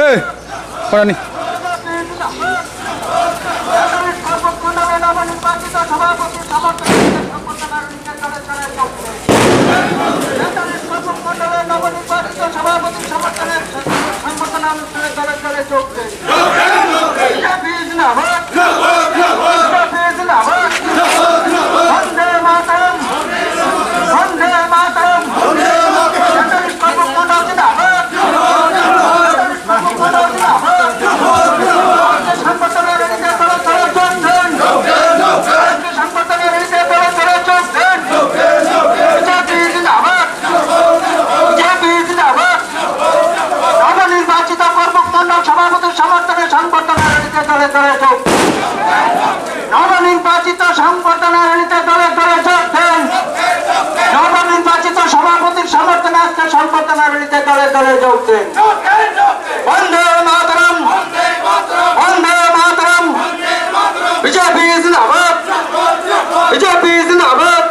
এই পড়ানি নবনির্বাচিত সংবর্ধনা রীতিতে দলে দলে যোগ দেন। নবনির্বাচিত সভাপতির সমর্থনে আজকে সংবর্ধনা রীতিতে দলে দলে যোগ দেন। বন্দে মাতরম, বন্দে মাতরম, বিজেপি জিন্দাবাদ, বিজেপি জিন্দাবাদ।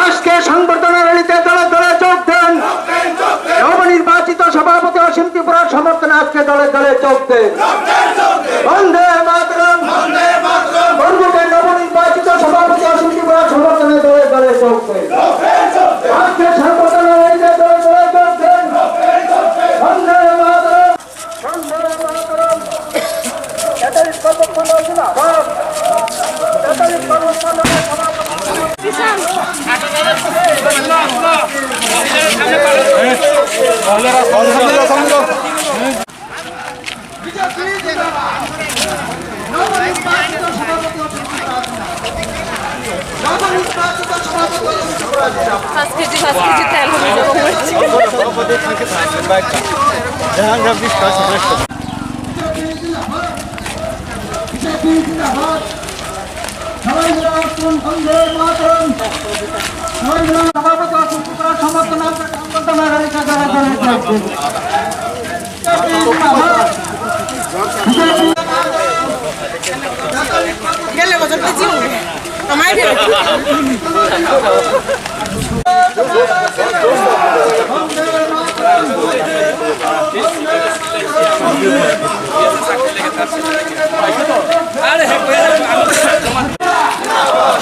আজকে সংবর্ধনা রীতিতে দলে দলে যোগ দেন। নবনির্বাচিত সভাপতি অসীম ত্রিপুরার সমর্থনে আজকে দলে দলে যোগ দেন। বন্দে মাতরম, বন্ধুকে নবনির্বাচিত সভাপতি অসীম ত্রিপুরার সমর্থনে দলে দলে যোগ দেন। আজকে সংবর্ধনা রীতিতে দলে দলে যোগ দেন। বন্দে মাতরম, বন্দে মাতরম। তেতাল্লিশ কর্মখণ্ড জিন্দাবাদ, তেতাল্লিশ কর্মখণ্ডের সভাপতি পাঁচ কেজি তেল হয়ে গেলে বছর আমার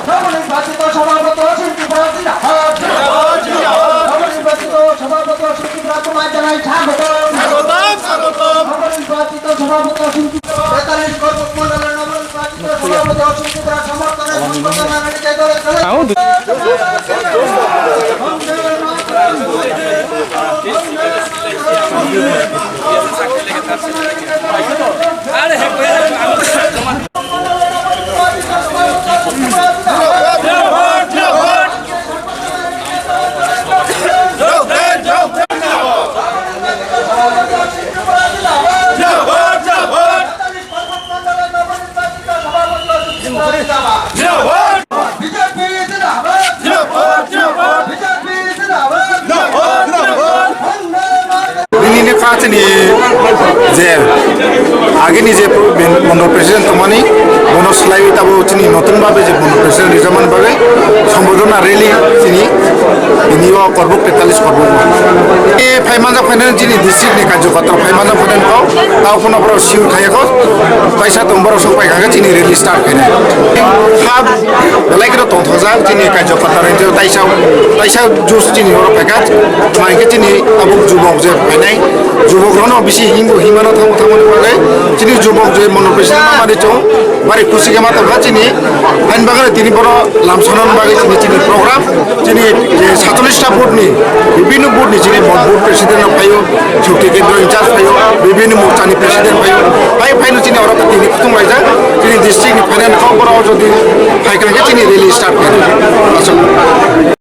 নবনির্বাচিত সভাপতি অসীম ত্রিপুরা জিন্দাবাদ, নবনির্বাচিত সভাপতি অসীম ত্রিপুরা তোমায় জানাই স্বাগতম। নবনির্বাচিত সভাপতি অসীম ত্রিপুরা 43 কর্মমণ্ডলের নবনির্বাচিত সভাপতি অসীম ত্রিপুরা সমর্থনে সংবর্ধনা রীতিতে দলে দলে বিজেপি জিন্দাবাদ, বিজেপি জিন্দাবাদ। दिनैनि पार्टीनि जे आगेनि जे मन्डल प्रेसिडेन्ट तमानि मनोज लाइ दाबो चिनि नतुन भाबे जे मन्डल प्रेसिडेन्ट रिजार्भमेन्ट भाबे सम्बोधना रैली चिनि इनियो करबुक 43 करबुक ए फाइमाजा फाइनान चिनि डिस्ट्रिक्टनि कार्यकर्ता फाइमाजा फाइनान को ताव कोनफोराव सिउर खायाखौ पैसा तंबराव सपाय खागा चिनि रैली स्टार्ट खायनाय हाब लाइकरो तंथजा चिनि कार्यकर्ता रेन्जो ताइसा जुस चिनि हर फायगा माइके चिनि आबुक जुबक जे फायनाय जुबकनो बेसि हिंगो हिमानो थांमोन बागै चिनि जुबक जे मन्डल प्रेसिडेन्ट माने चौ बारे खुशी के माता चिनि फाइन बागै तिनि बर लामसनन बागै चिनि प्रोग्राम चिनि जे 47टा बोर्डनि विभिन्न बोर्डनि चिनि बोर्ड प्रेसिडेन्ट फायो छुट्टी केन्द्र इनचार्ज फायो विभिन्न मोर्चानि प्रेसिडेन्ट फायो फाइनो चिनि अरक तिनि खुतुम लायजा चिनि डिस्ट्रिक्टनि फाइनान्स खबराव जदि फाइखांगे चिनि रैली स्टार्ट खालामो